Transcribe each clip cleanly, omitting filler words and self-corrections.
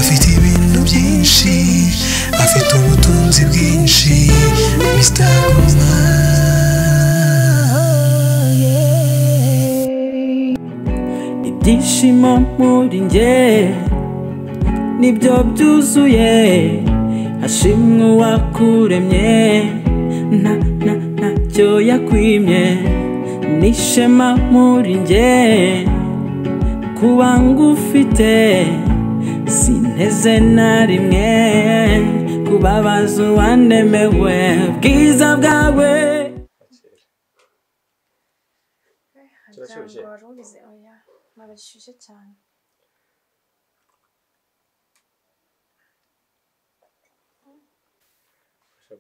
afite ibintu byinshi afite ubutunzi bwinshi Mr. Guma ibyishimo muri nge nibyo byuzuye hashimwe uwakuremye ntacyo yakwimye nishema muri nge kuba ngufite sinteze na rimwe kubabaza uwandemewe bwiza bwawe Marashyushye cyane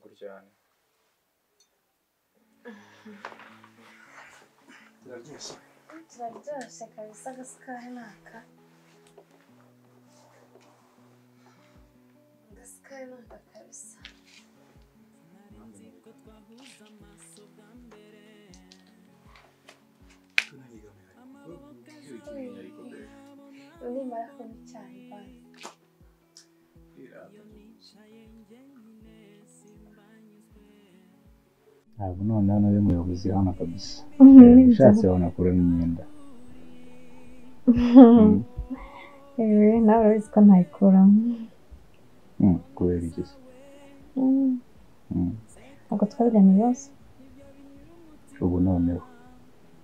kuryana turaryoshye kabisa agasukari naka kabisa nimara kunywa icyayi bana ntabwo noneho nawe muyobozi hano kabisa ushatse wanakuramo imyenda nawe urabizi ko ntayikuramo kubera iki se ntabwo twabiganiye yose ubu noneho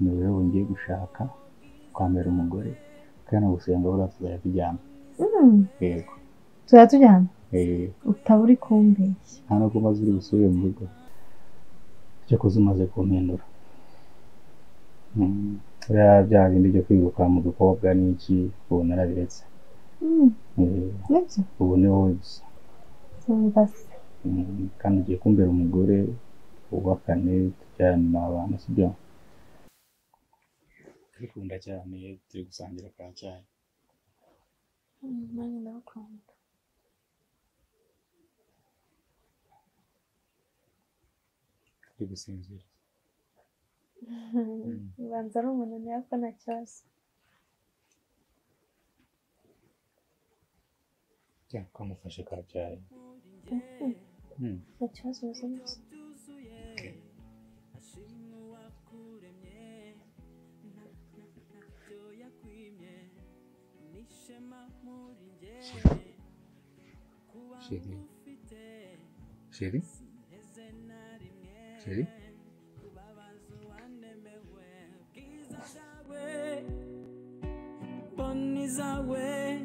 ni wowe wongeye gushaka kwambara umugore kandi gusenga buriya tuzajya tujyana yego tuzajya tujyana utaba uri kumbeshya nta nubwo umaze uri busubire mu rugo cyakoze umaze kumpindura buriya bya bindi byo kwiruka mu dukobwa n'iki ubu narabiretse ubu ni wowe gusa kandi ugiye kumbera umugore wubakane tujyana abantu sibyo ndikunda cyane turi gusangira ka cyayi nanjye ndabakunda turi gusinzira ubanza ari umunani ariko nta kibazo cyangwa ukamufashe ka cyayi nta kibazo uzi neza Chérie. Chérie? Chérie? Boni zawe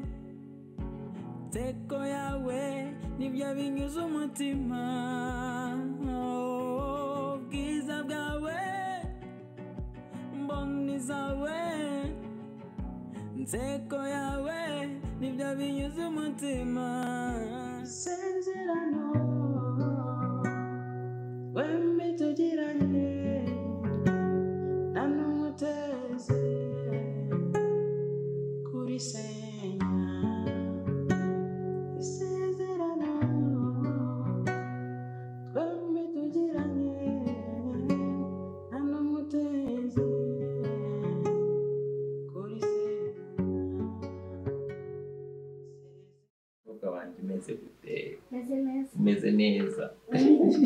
teko yawe nibyo binyuze umutima bwiza bwawe boni zawe nseko yawe nibyo binyuze umutima sezerano wembe tugiranye nanumuteze kuri senya isezerano wembe tugiranye nanumuteze kuri senya wanjye umeze gute meze umeze neza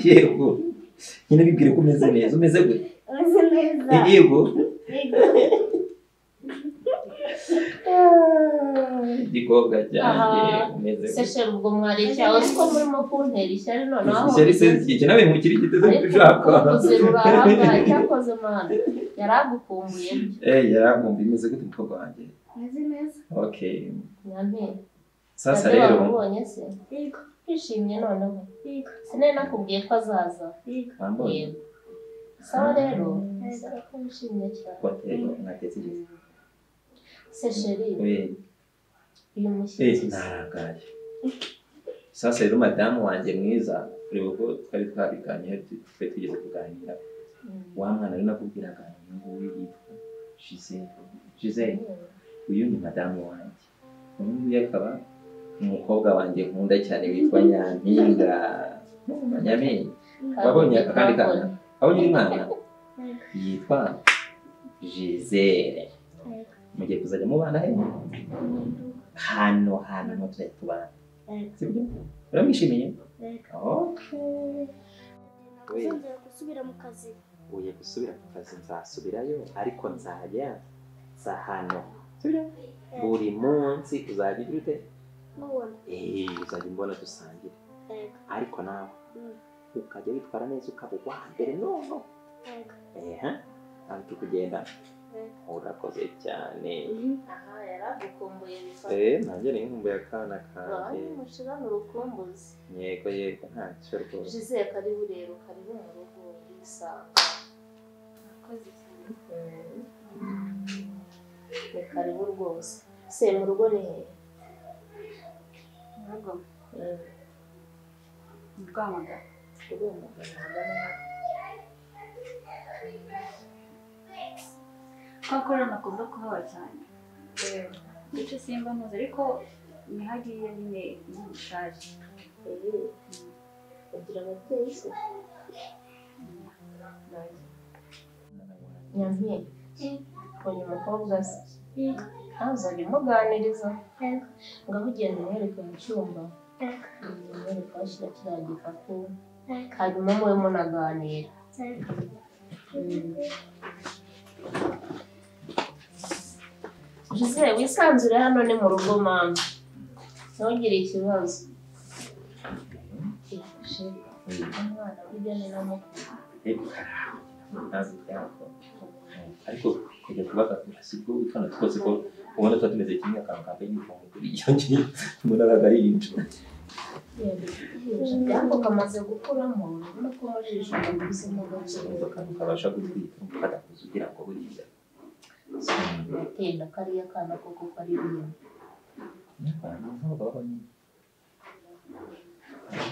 yego nyine bibwire ko umeze neza umeze gute umeze neza yego igikobwa cyanjye umeze gute seshe ubwo mwari cyawe ko murimo kuntera ishyari noneho ishyari se iki nawe mukiri giteze kushaka uzirurahanga cyakoze mana yaragukumbuye yarakumbuye imeze gute umukobwa wanjye meze neza okay nyampinga sasa rero ubonye se yego kwishimye noneho yego sinari nakubwiye ko azaza yego sawa rero ko wishimye cyane kwatego mwatekereza sesheri uyu mushyitsi narangaye sasa rero madamu wanjye mwiza ureba ko twari twabiganyeho twe tugeze kuganira wa mwana rero nakubwiraga nguyu yitwa Giselle uyu ni madamu wanjye uyu akaba umukobwa wanjye nkunda cyane witwa Nyampinga Nyampinga wabonye akandi kana aho nyiri mwana yitwa Giselle mugiye kuzajya mubana he hano tuzajya tubana sibyo uramwishimiye okay Uzongera gusubira mu kazi ugiye gusubira ku kazi nzasubirayo ariko nzajya hano sibyo buri munsi uzajya ugira ute uzajya mbona dusangira ariko nawe ukajya witwara neza ukaba uwa mbere nono ariko kugenda urakoze cyane aha yaragukumbuye nanjye ni nkumbuye akana kanjye mushira mu rukumbuzi yego ntacyo rwose Jizeye karibu rero karibu mu rugo bisanga akoze cyane ni karibu rwose se mu rugo ni mu rugo Rwamagana Kakora nakunda kuhaba cyane icyo simba ntuzi ariko nihagiye nyine n'ubushaje ugira ababyeyi se Nyampiye mbonye umukobwa se ntazajya umuganiriza ngaho ugenda umwereka mu cyumba umwereka washyira kiriya gikapu hanyuma mube munaganira Jizeye wisanzure hano ni mu rugo mama ntugire ikibazo umwana burya ni na mukuru ariko kujya kubaka sibwo utwana twose ko ubona tuba tumeze kimwe akantu kambaye inifomu kuri iyo ngiyo mbona ari inshuro Jambo kamaze gukuramo no kumujisha ndetse no gaciro kabasha gutwika kadakuza ugira ngo buriya tenda kariya kana koko kari bimwe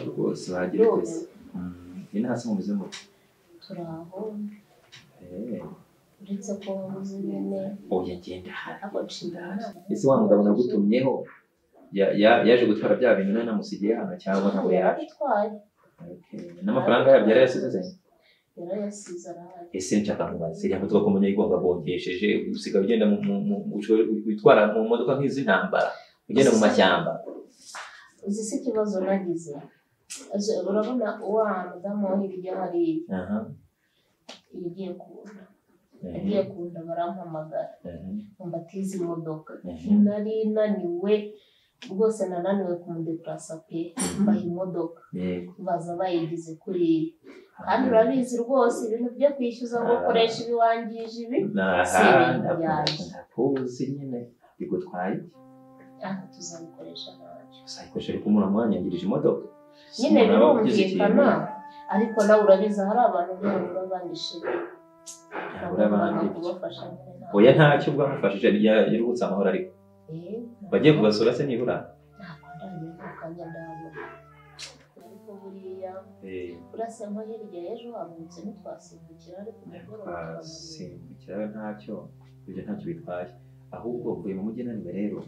rwose bagira twese ni hasi mu buzima turaho uretse ko wabuze nyine oya genda ako nshingana ese wa mugabo nagutumyeho yaje gutwara bya bintu none namusigiye hano cyangwa ntabwo yaratwaye n'amafaranga yabyo yarayasize yarayasize arahari ese nshaka kubaza iriya modoka ko umuntu yigonga bongesheje usigaye ugenda witwara mu modoka nk'iz'intambara ugenda mu mashyamba uzi se ikibazo nagize urabona wa mudamu wo hirya hariya yagiye kunda barampamagara mbatiza imodoka nari naniwe rwose nananiwe kumudeplasa pe mbaha imodoka baza bayigize kuri kandi urabizi rwose ibintu byo kwishyuza ngo ukoresha ibiwangije ibi si ibintu byanjye ndakuzi nyine bigutwaye tuzabikoresha ntacyo uzayikoresha ariko umuntu amwanyangirije imodoka nyine birumvikana ariko nawe urabizi hari abantu b'abura bandishe kubafasha oya ntacyo bwamufashije yaruhutse amahoro ariko bagiye kubasura se nibura ntabwo ndagiye kukanya ndabona ariko buriya urase nko hirya ejo habutse ntitwasimbukira ariko twasimbukira ntacyo ibyo ntacyo bitwaye ahubwo mvuye mu mujyi naniwe rero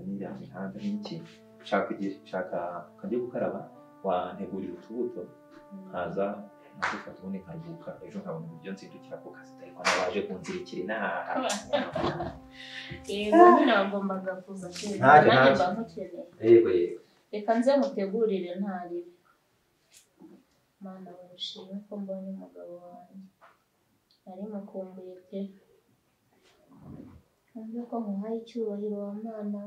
n'iriya mihanda n'iki nshaka kajya gukaraba wantegurira utubuto nkaza nagufata ubundi nkaruhuka ejo nkabona uburyo nzindukira ku kazi ariko nabaje kunzirikira inaha yego nyine wagombaga kuza nanjye mba nkukeneye yego reka nze mutegurire ntaribe mana wishime ko mbonye umugabo wanjye nari mukumbuye pe numve ko muhaye icyubahiro wa mana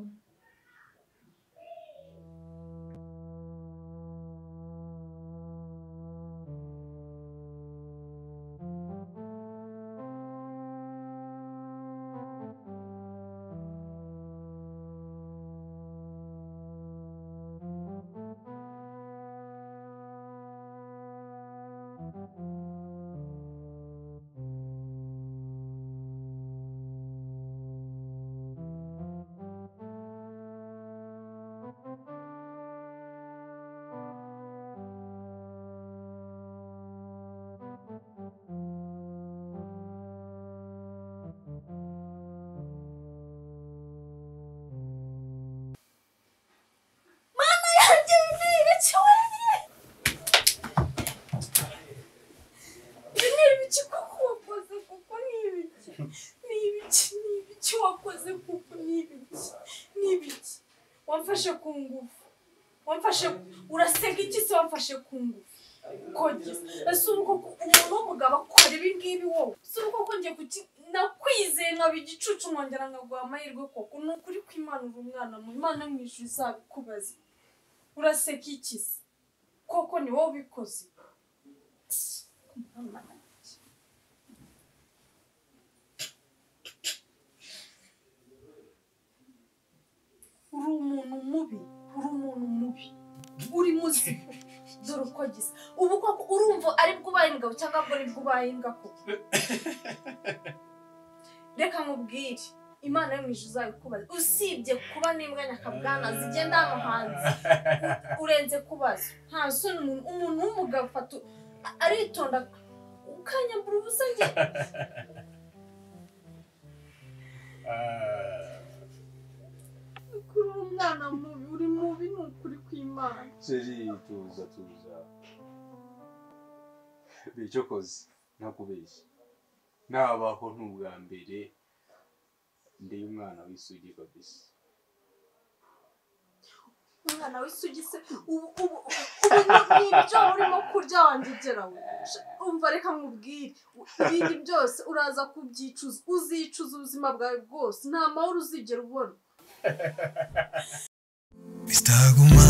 wamfashe ku ngufu wamfashe urasega iki se wamfashe ku ngufu kogeza ese uko umuntu w'umugabo akora ibi ngibi wowe si uko ko ngiye kuki nakwizeye nkaba igicucu nkongera nkaguha amahirwe koko ni ukuri kwimanura umwana mu Imana mwijuru izabikubaza uraseka iki se koko ni wowe ubikoze uri umuntu mubi uri muzima dore uko gisa ubu koko urumva ari bwo ubaye ingabo cyangwa bwo nibwo ubaye imbwa koko reka nkubwire Imana yo mwijuru izabikubaza usibye kuba n'imbwa nyakabwana zigenda hano hanze urenze kubaza nta soni umuntu w'umugabo afata aritonda ukanyambura ubusa njye kuri umwana mubi uri mubi ni ukuri kw'Imana Seri tuza Bicho kozi nakubeshya nabaho ntubwa mbere ndi umwana w'isugi kabisa umwana w'isugi se ubu nibyo urimo kurya wangegera we umva reka nkubwire ibindi byose uraza kubyicuza uzicuza ubuzima bwawe bwose nta mahoro uzigera ubona Mr. Guma